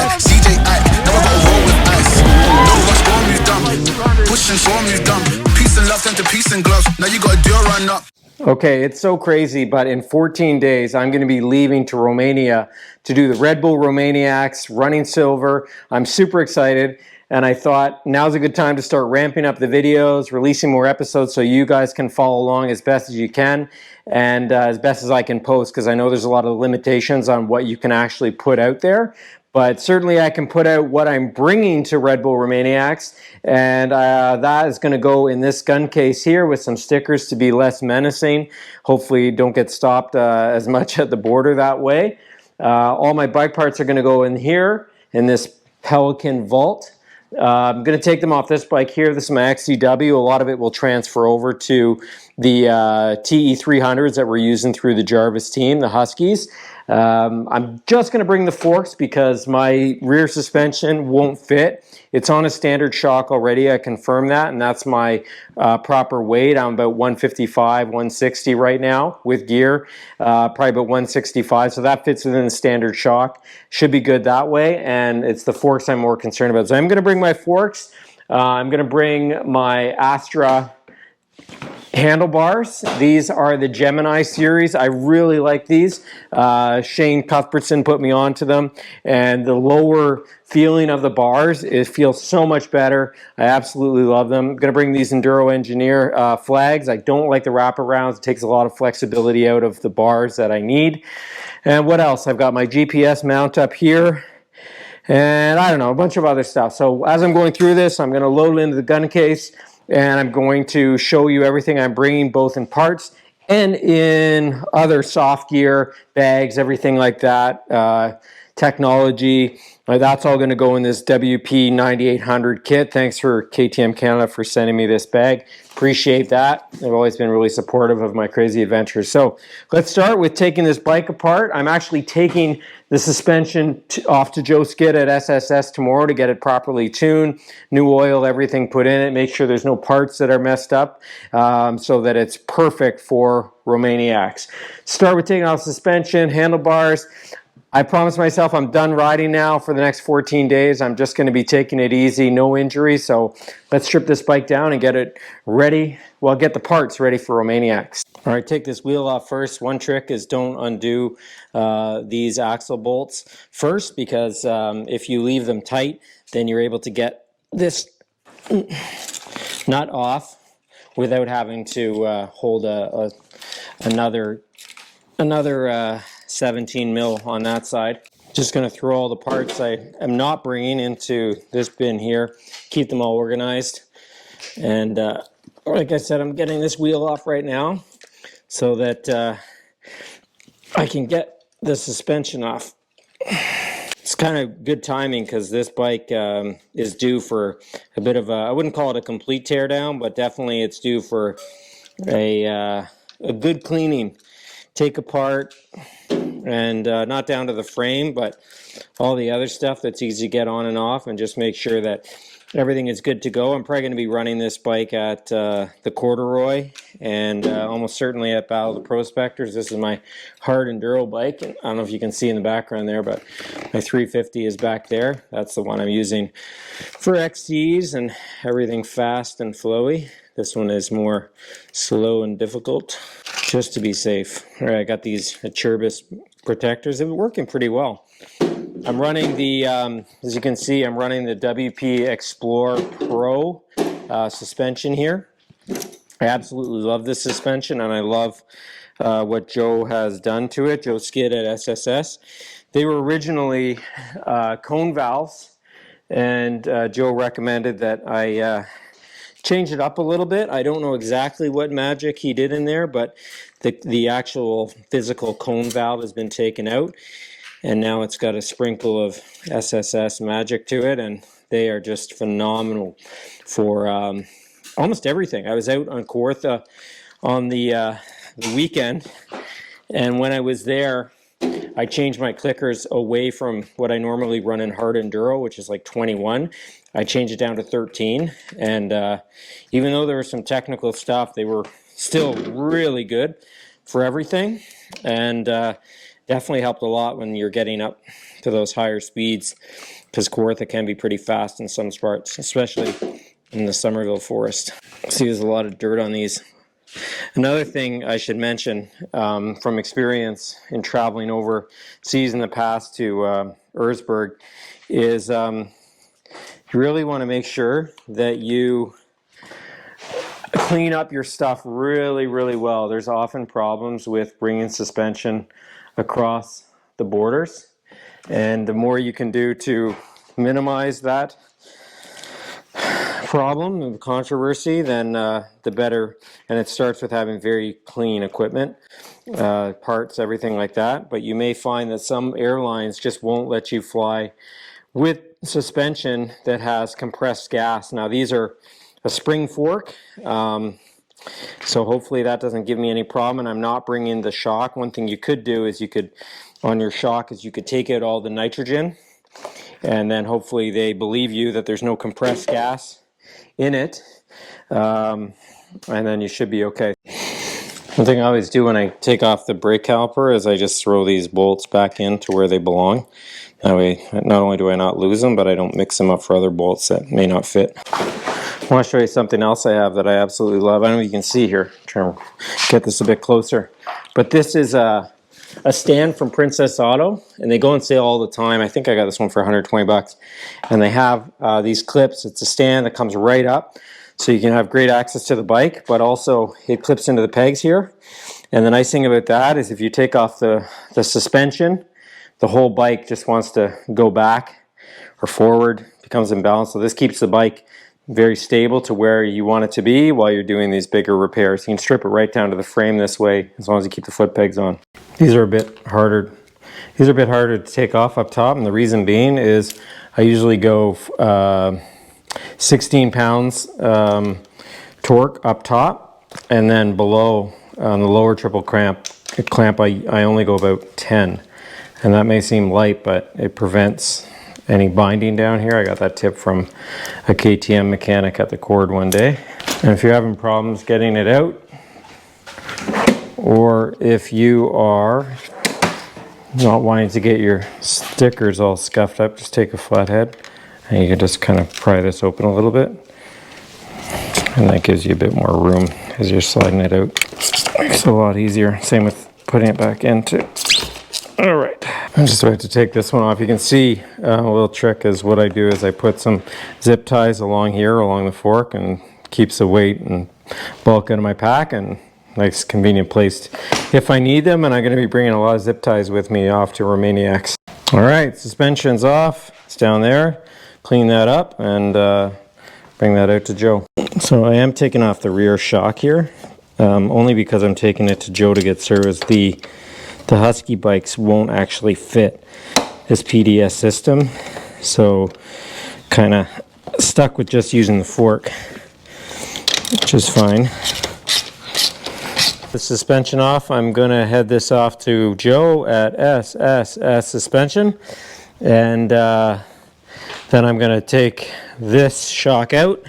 line. CJ I never got a roll with ice. No rush, go move dumb. Pushing, so move dumb. Peace and love turned to peace and gloves. Now you gotta do a run up. Okay, it's so crazy, but in 14 days, I'm going to be leaving to Romania to do the Red Bull Romaniacs, running silver. I'm super excited, and I thought now's a good time to start ramping up the videos, releasing more episodes so you guys can follow along as best as you can, and as best as I can post, because I know there's a lot of limitations on what you can actually put out there. But certainly I can put out what I'm bringing to Red Bull Romaniacs, and that is going to go in this gun case here with some stickers to be less menacing. Hopefully don't get stopped as much at the border that way. All my bike parts are going to go in here in this Pelican vault. I'm going to take them off this bike here. This is my XCW. A lot of it will transfer over to the TE300s that we're using through the Jarvis team, the Huskies. I'm just going to bring the forks because my rear suspension won't fit. It's on a standard shock already. I confirmed that, and that's my proper weight. I'm about 155, 160 right now with gear, probably about 165. So that fits within the standard shock. Should be good that way, and it's the forks I'm more concerned about. So I'm going to bring my forks. I'm going to bring my Astra handlebars. These are the Gemini series. I really like these. Shane Cuthbertson put me onto them, and the lower feeling of the bars, it feels so much better. I absolutely love them. I'm going to bring these Enduro Engineer flags. I don't like the wraparounds. It takes a lot of flexibility out of the bars that I need. And what else? I've got my GPS mount up here. And I don't know, a bunch of other stuff. So as I'm going through this, I'm going to load it into the gun case, and I'm going to show you everything I'm bringing, both in parts and in other soft gear, bags, everything like that, technology. That's all going to go in this WP 9800 kit. Thanks for KTM Canada for sending me this bag. Appreciate that. They've always been really supportive of my crazy adventures. So let's start with taking this bike apart. I'm actually taking the suspension off to Joe Skid at SSS tomorrow to get it properly tuned, new oil, everything put in it, make sure there's no parts that are messed up, so that it's perfect for Romaniacs. Start with taking off suspension, handlebars. I promised myself I'm done riding now for the next 14 days. I'm just going to be taking it easy, no injuries. So let's strip this bike down and get it ready. Well, get the parts ready for Romaniacs. All right, take this wheel off first. One trick is don't undo these axle bolts first, because if you leave them tight, then you're able to get this nut off without having to hold another 17 mil on that side. Just going to throw all the parts I am not bringing into this bin here, keep them all organized. And like I said, I'm getting this wheel off right now so that I can get the suspension off. It's kind of good timing because this bike is due for a bit of a, I wouldn't call it a complete teardown, but definitely it's due for a good cleaning. Take apart, and not down to the frame, but all the other stuff that's easy to get on and off, and just make sure that everything is good to go. I'm probably going to be running this bike at the Corduroy and almost certainly at Battle of the Prospectors. This is my hard enduro bike. I don't know if you can see in the background there, but my 350 is back there. That's the one I'm using for XCs and everything fast and flowy. This one is more slow and difficult, just to be safe. All right, I got these Cherbis protectors. They've been working pretty well. I'm running the, as you can see, I'm running the WP Explore Pro suspension here. I absolutely love this suspension, and I love what Joe has done to it. Joe Skid at SSS. They were originally cone valves, and Joe recommended that I change it up a little bit. I don't know exactly what magic he did in there, but the actual physical cone valve has been taken out, and now it's got a sprinkle of SSS magic to it, and they are just phenomenal for almost everything. I was out on Kawartha on the weekend, and when I was there, I changed my clickers away from what I normally run in hard enduro, which is like 21. I changed it down to 13, and even though there was some technical stuff, they were still really good for everything. And definitely helped a lot when you're getting up to those higher speeds, because Kawartha can be pretty fast in some parts, especially in the Somerville forest. See, there's a lot of dirt on these. Another thing I should mention from experience in traveling overseas in the past to Erzberg is you really want to make sure that you clean up your stuff really, really well. There's often problems with bringing suspension across the borders, and the more you can do to minimize that problem and controversy, then the better. And it starts with having very clean equipment, parts, everything like that. But you may find that some airlines just won't let you fly with suspension that has compressed gas. Now these are a spring fork, so hopefully that doesn't give me any problem, and I'm not bringing the shock. One thing you could do is you could, on your shock, is you could take out all the nitrogen, and then hopefully they believe you that there's no compressed gas in it, and then you should be okay. One thing I always do when I take off the brake caliper is I just throw these bolts back into where they belong. That way, not only do I not lose them, but I don't mix them up for other bolts that may not fit. I want to show you something else I have that I absolutely love. I don't know if you can see here. I'm trying to get this a bit closer. But this is a stand from Princess Auto, and they go on sale all the time. I think I got this one for 120 bucks. And they have these clips. It's a stand that comes right up, so you can have great access to the bike, but also it clips into the pegs here. And the nice thing about that is if you take off the suspension, the whole bike just wants to go back or forward, becomes imbalanced. So this keeps the bike very stable to where you want it to be while you're doing these bigger repairs. You can strip it right down to the frame this way, as long as you keep the foot pegs on. These are a bit harder. These are a bit harder to take off up top, and the reason being is I usually go 16 pounds torque up top, and then below on the lower triple clamp I only go about 10. And that may seem light, but it prevents any binding down here. I got that tip from a KTM mechanic at the cord one day. And if you're having problems getting it out, or if you are not wanting to get your stickers all scuffed up, just take a flathead and you can just kind of pry this open a little bit. And that gives you a bit more room as you're sliding it out. Makes it a lot easier. Same with putting it back in too. All right, I'm just about to take this one off. You can see a little trick is what I do is I put some zip ties along here, along the fork, and keeps the weight and bulk out of my pack, and nice convenient place if I need them. And I'm going to be bringing a lot of zip ties with me off to ROMANIACS. All right, suspension's off. It's down there. Clean that up and bring that out to Joe. So I am taking off the rear shock here, only because I'm taking it to Joe to get serviced. The Husky bikes won't actually fit this PDS system, so kind of stuck with just using the fork, which is fine. The suspension off, I'm going to head this off to Joe at SSS Suspension, and then I'm going to take this shock out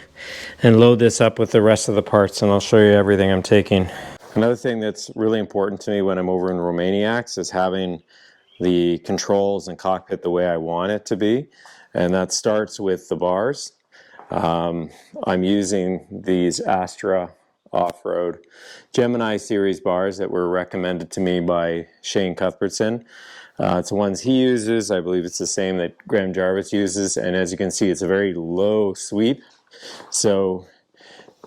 and load this up with the rest of the parts, and I'll show you everything I'm taking. Another thing that's really important to me when I'm over in ROMANIACS is having the controls and cockpit the way I want it to be, and that starts with the bars. I'm using these Astra Off-Road Gemini series bars that were recommended to me by Shane Cuthbertson. It's the ones he uses. I believe it's the same that Graham Jarvis uses, and as you can see, it's a very low sweep, so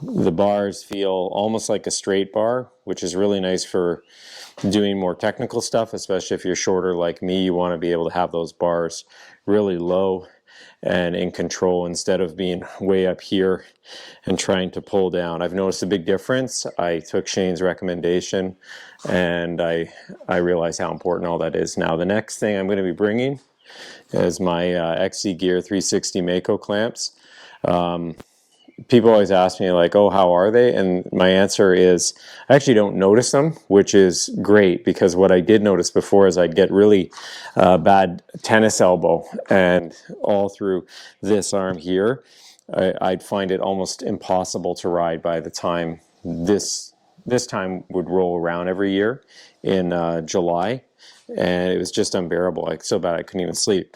the bars feel almost like a straight bar, which is really nice for doing more technical stuff, especially if you're shorter like me. You want to be able to have those bars really low and in control instead of being way up here and trying to pull down. I've noticed a big difference. I took Shane's recommendation and I realized how important all that is. Now the next thing I'm going to be bringing is my XC Gear 360 Mako clamps. People always ask me like, oh, how are they? And my answer is I actually don't notice them, which is great, because what I did notice before is I'd get really bad tennis elbow, and all through this arm here, I'd find it almost impossible to ride by the time this time would roll around every year in July. and it was just unbearable. Like, so bad I couldn't even sleep.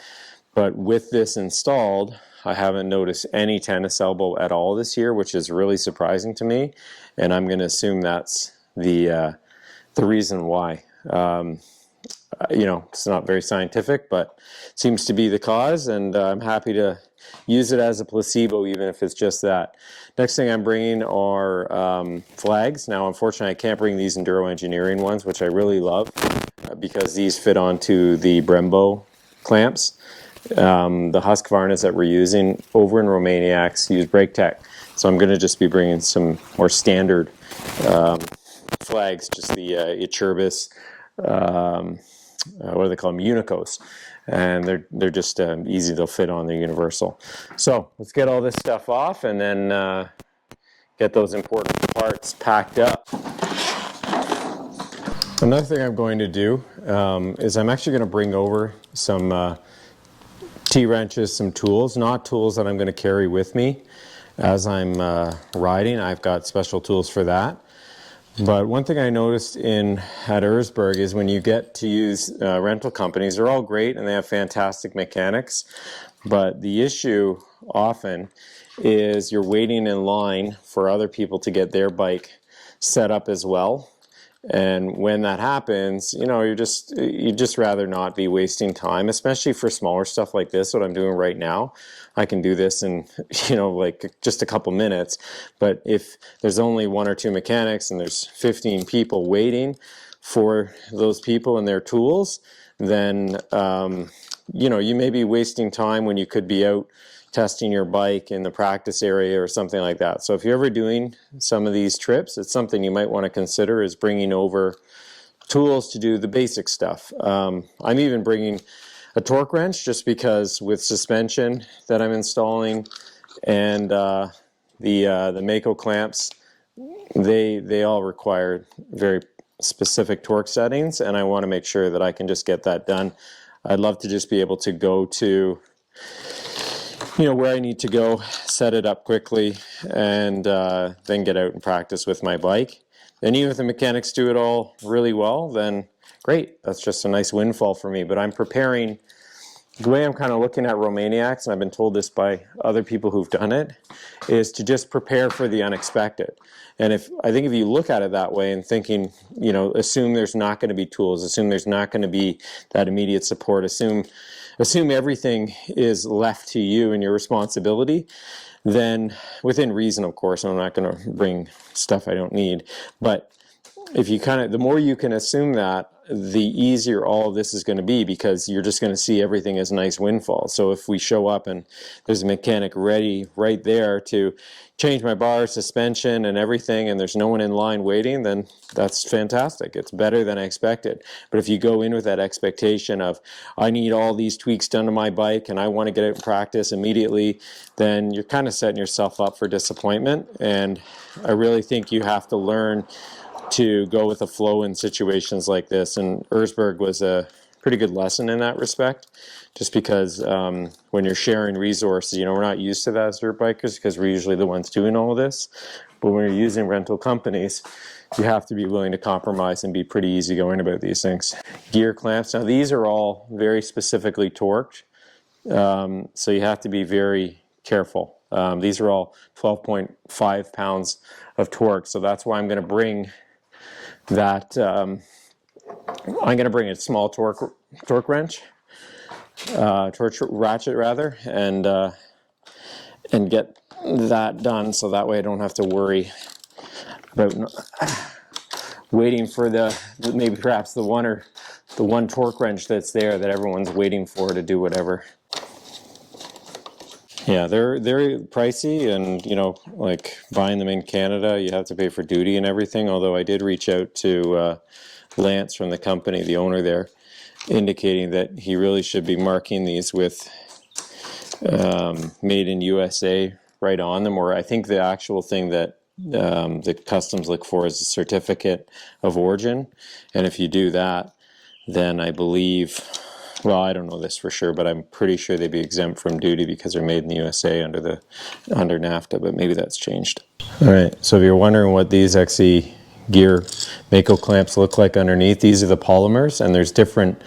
But with this installed, I haven't noticed any tennis elbow at all this year, which is really surprising to me, and I'm going to assume that's the reason why. You know, it's not very scientific, but seems to be the cause, and I'm happy to use it as a placebo, even if it's just that. Next thing I'm bringing are flags. Now, unfortunately, I can't bring these Enduro Engineering ones, which I really love, because these fit onto the Brembo clamps. The Husqvarnas that we're using over in ROMANIACS use brake tech, so I'm going to just be bringing some more standard flags, just the Iturbis, what do they call them, Unicos, and they're just easy. They'll fit on the universal. So let's get all this stuff off and then get those important parts packed up. Another thing I'm going to do is I'm actually going to bring over some T-wrenches, some tools, not tools that I'm going to carry with me as I'm riding. I've got special tools for that. But one thing I noticed at Erzberg is when you get to use rental companies, they're all great and they have fantastic mechanics. But the issue often is you're waiting in line for other people to get their bike set up as well. And when that happens, you know, you'd just rather not be wasting time, especially for smaller stuff like this, what I'm doing right now. I can do this in, you know, like just a couple minutes. But if there's only 1 or 2 mechanics and there's 15 people waiting for those people and their tools, then, you know, you may be wasting time when you could be out testing your bike in the practice area or something like that. So if you're ever doing some of these trips, it's something you might want to consider, is bringing over tools to do the basic stuff. I'm even bringing a torque wrench, just because with suspension that I'm installing and the Mako clamps, they all require very specific torque settings, and I want to make sure that I can just get that done. I'd love to just be able to go to, you know, where I need to go, set it up quickly, and then get out and practice with my bike. And even if the mechanics do it all really well, then great. That's just a nice windfall for me. But I'm preparing, the way I'm kind of looking at ROMANIACS, and I've been told this by other people who've done it, is to just prepare for the unexpected. And I think if you look at it that way and thinking, you know, assume there's not going to be tools, assume there's not going to be that immediate support, assume everything is left to you and your responsibility, then within reason, of course. I'm not going to bring stuff I don't need, but if you the more you can assume that, the easier all of this is going to be, because you're just going to see everything as nice windfall. So if we show up and there's a mechanic ready right there to change my bar, suspension, and everything, and there's no one in line waiting, then that's fantastic. It's better than I expected. But if you go in with that expectation of, I need all these tweaks done to my bike and I want to get out and practice immediately, then you're kind of setting yourself up for disappointment. And I really think you have to learn to go with the flow in situations like this. And Erzberg was a pretty good lesson in that respect, just because when you're sharing resources, you know, we're not used to that as dirt bikers, because we're usually the ones doing all of this. But when you're using rental companies, you have to be willing to compromise and be pretty easygoing about these things. Gear clamps, now these are all very specifically torqued, so you have to be very careful. These are all 12.5 pounds of torque, so that's why I'm going to bring that. I'm going to bring a small torque wrench, torque ratchet rather, and get that done, so that way I don't have to worry about waiting for maybe perhaps the one torque wrench that's there that everyone's waiting for to do whatever. Yeah, they're pricey, and you know, like buying them in Canada, you have to pay for duty and everything. Although I did reach out to Lance from the company, the owner there, indicating that he really should be marking these with made in USA right on them, or I think the actual thing that the customs look for is a certificate of origin, and if you do that, then I believe, well, I don't know this for sure, but I'm pretty sure they'd be exempt from duty because they're made in the USA under NAFTA, but maybe that's changed. All right, so if you're wondering what these XE gear Mako clamps look like underneath. These are the polymers, and there's different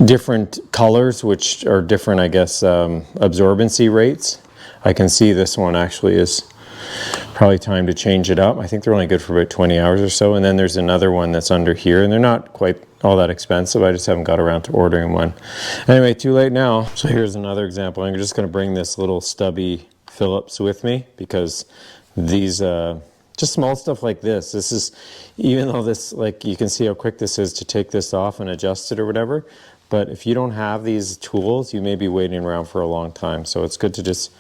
different colors, which are different, I guess, absorbency rates. I can see this one actually is probably time to change it up. I think they're only good for about 20 hours or so. And then there's another one that's under here, and they're not quite all that expensive. I just haven't got around to ordering one. Anyway, too late now. So here's another example. I'm just going to bring this little stubby Phillips with me, because these just small stuff like this is, even though this, like, you can see how quick this is to take this off and adjust it or whatever, but if you don't have these tools, you may be waiting around for a long time. So it's good to just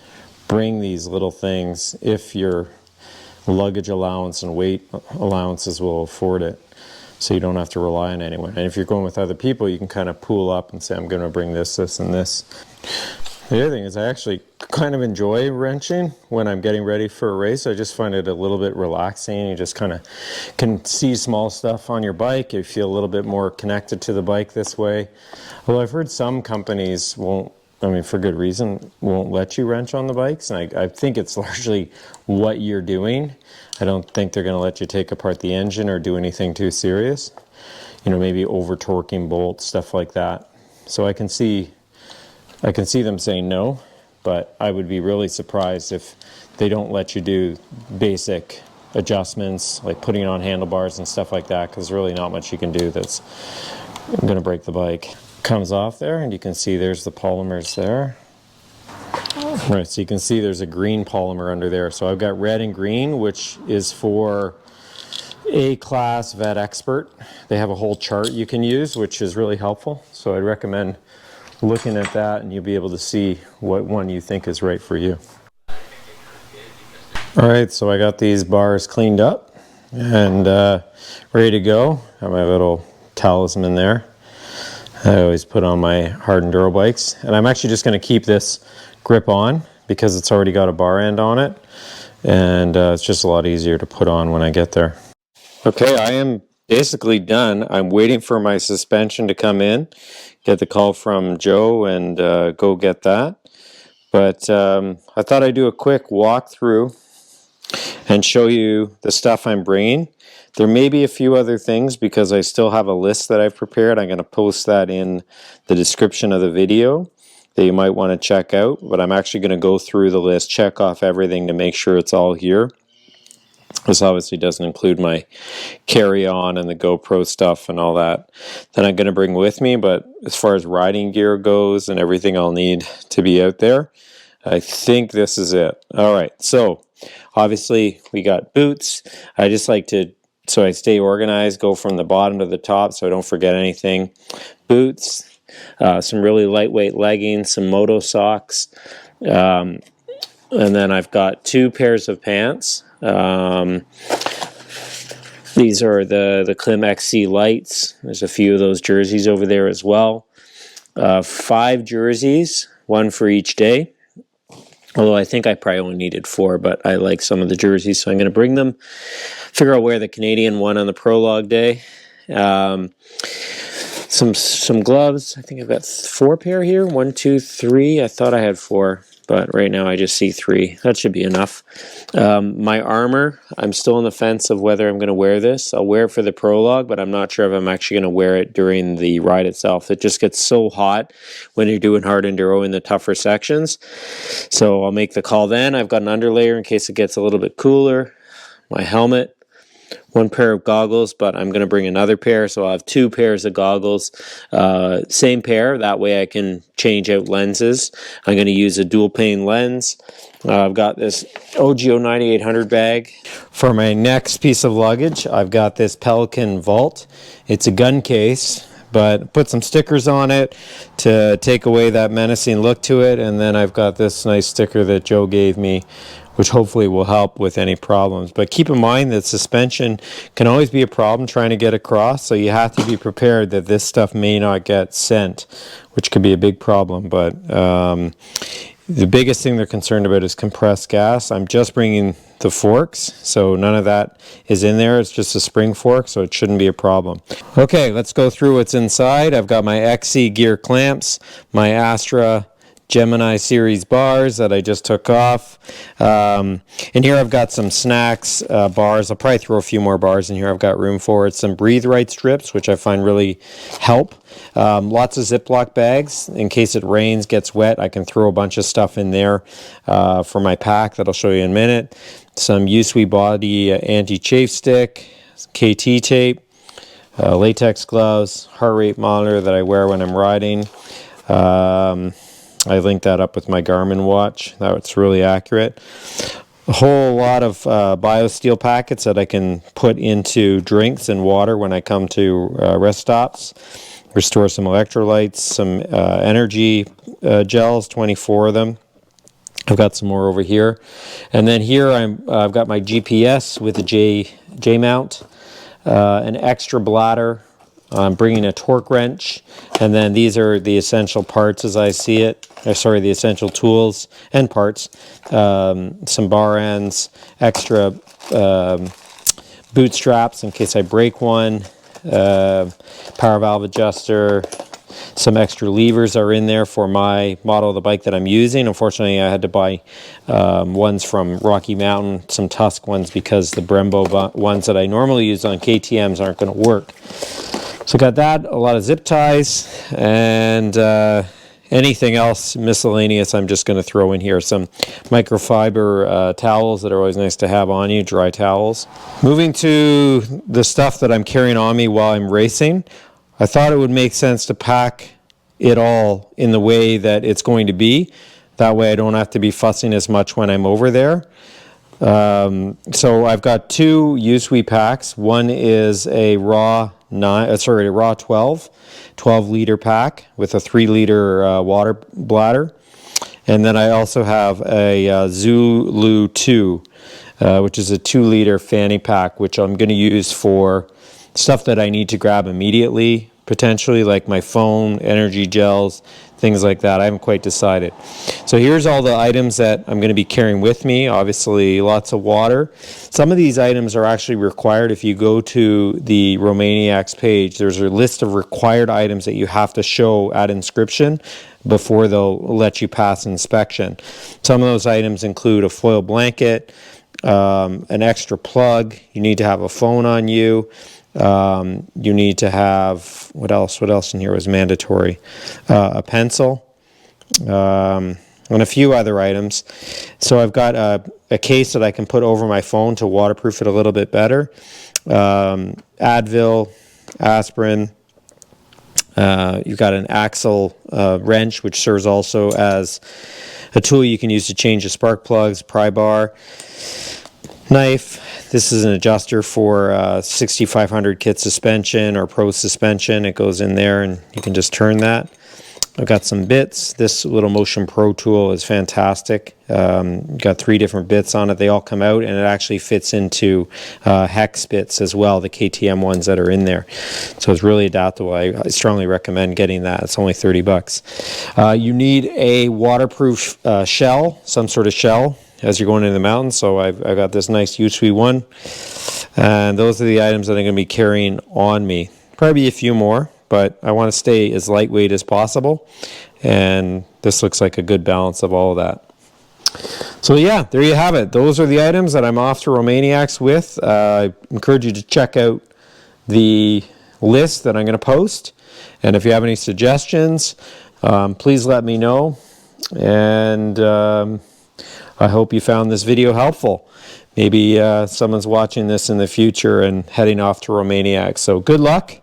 bring these little things if your luggage allowance and weight allowances will afford it, so you don't have to rely on anyone. And if you're going with other people, you can kind of pool up and say, I'm going to bring this, this, and this. The other thing is, I actually kind of enjoy wrenching when I'm getting ready for a race. I just find it a little bit relaxing. You just kind of can see small stuff on your bike. You feel a little bit more connected to the bike this way. Although I've heard some companies won't, I mean, for good reason, won't let you wrench on the bikes. And I think it's largely what you're doing. I don't think they're going to let you take apart the engine or do anything too serious. You know, maybe over torquing bolts, stuff like that. So I can see them saying no, but I would be really surprised if they don't let you do basic adjustments, like putting on handlebars and stuff like that, because there's really not much you can do that's going to break the bike. Comes off there, and you can see there's the polymers there. Right, so you can see there's a green polymer under there. So I've got red and green, which is for A-class vet expert. They have a whole chart you can use, which is really helpful. So I'd recommend looking at that, and you'll be able to see what one you think is right for you. All right, so I got these bars cleaned up and ready to go. I have my little talisman there. I always put on my hard enduro bikes, and I'm actually just going to keep this grip on because it's already got a bar end on it, and it's just a lot easier to put on when I get there. Okay, I am basically done. I'm waiting for my suspension to come in, get the call from Joe, and go get that. But I thought I'd do a quick walkthrough and show you the stuff I'm bringing. There may be a few other things because I still have a list that I've prepared. I'm going to post that in the description of the video that you might want to check out. But I'm actually going to go through the list, check off everything to make sure it's all here. This obviously doesn't include my carry-on and the GoPro stuff and all that I'm going to bring with me. But as far as riding gear goes and everything I'll need to be out there, I think this is it. All right, so obviously we got boots. I just like to, so I stay organized, go from the bottom to the top so I don't forget anything. Boots, some really lightweight leggings, some moto socks, and then I've got 2 pairs of pants. These are the Klim XC lights. There's a few of those jerseys over there as well. 5 jerseys, 1 for each day. Although I think I probably only needed 4, but I like some of the jerseys, so I'm going to bring them. Figure I'll wear the Canadian one on the prologue day. Some gloves. I think I've got 4 pair here. 1, 2, 3. I thought I had 4, but right now I just see 3. That should be enough. My armor, I'm still on the fence of whether I'm going to wear this. I'll wear it for the prologue, but I'm not sure if I'm actually going to wear it during the ride itself. It just gets so hot when you're doing hard enduro in the tougher sections. So I'll make the call then. I've got an underlayer in case it gets a little bit cooler. My helmet. 1 pair of goggles, but I'm going to bring another pair, so I'll have 2 pairs of goggles. Same pair, that way I can change out lenses. I'm going to use a dual pane lens. I've got this OGO 9800 bag. For my next piece of luggage, I've got this Pelican Vault. It's a gun case, but put some stickers on it to take away that menacing look to it, and then I've got this nice sticker that Joe gave me, which hopefully will help with any problems. But keep in mind that suspension can always be a problem trying to get across, so you have to be prepared that this stuff may not get sent, which could be a big problem. But the biggest thing they're concerned about is compressed gas. I'm just bringing the forks, so none of that is in there. It's just a spring fork, so it shouldn't be a problem. Okay, let's go through what's inside. I've got my XC gear clamps, my Astra Gemini series bars that I just took off. And here I've got some snacks, bars. I'll probably throw a few more bars in here. I've got room for it. Some Breathe Right strips, which I find really help. Lots of Ziploc bags. In case it rains, gets wet, I can throw a bunch of stuff in there for my pack that I'll show you in a minute. Some Usui Body anti-chafe stick, KT tape, latex gloves, heart rate monitor that I wear when I'm riding. I linked that up with my Garmin watch. That's really accurate. A whole lot of BioSteel packets that I can put into drinks and water when I come to rest stops. Restore some electrolytes, some energy gels, 24 of them. I've got some more over here. And then here I've got my GPS with a J mount, an extra bladder. I'm bringing a torque wrench, and then these are the essential parts as I see it. Sorry, the essential tools and parts. Some bar ends, extra boot straps in case I break one, power valve adjuster. Some extra levers are in there for my model of the bike that I'm using. Unfortunately, I had to buy ones from Rocky Mountain, some Tusk ones, because the Brembo ones that I normally use on KTMs aren't going to work. So got that, a lot of zip ties, and anything else miscellaneous I'm just going to throw in here. Some microfiber towels that are always nice to have on you, dry towels. Moving to the stuff that I'm carrying on me while I'm racing, I thought it would make sense to pack it all in the way that it's going to be. That way I don't have to be fussing as much when I'm over there. So I've got two Usui packs. One is a raw 12 liter pack with a 3 liter water bladder. And then I also have a Zulu 2, which is a 2 liter fanny pack, which I'm going to use for stuff that I need to grab immediately, potentially, like my phone, energy gels, things like that. I haven't quite decided. So here's all the items that I'm going to be carrying with me. Obviously, lots of water. Some of these items are actually required. If you go to the ROMANAICS page, there's a list of required items that you have to show at inscription before they'll let you pass inspection. Some of those items include a foil blanket, an extra plug. You need to have a phone on you. You need to have, what else in here was mandatory? A pencil, and a few other items. So I've got a case that I can put over my phone to waterproof it a little bit better. Advil, aspirin. You've got an axle wrench, which serves also as a tool you can use to change the spark plugs, pry bar. Knife. This is an adjuster for 6500 kit suspension or pro suspension. It goes in there and you can just turn that. I've got some bits. This little Motion Pro tool is fantastic. Got 3 different bits on it. They all come out, and it actually fits into hex bits as well, the KTM ones that are in there. So it's really adaptable. I strongly recommend getting that. It's only $30. You need a waterproof shell, some sort of shell, as you're going into the mountains. So I've got this nice Usui one, and those are the items that I'm going to be carrying on me. Probably a few more, but I want to stay as lightweight as possible, and this looks like a good balance of all of that. So yeah, there you have it. Those are the items that I'm off to ROMANIACS with. I encourage you to check out the list that I'm going to post, and if you have any suggestions, please let me know, and I hope you found this video helpful. Maybe someone's watching this in the future and heading off to ROMANIACS. So good luck,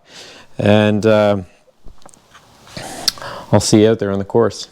and I'll see you out there on the course.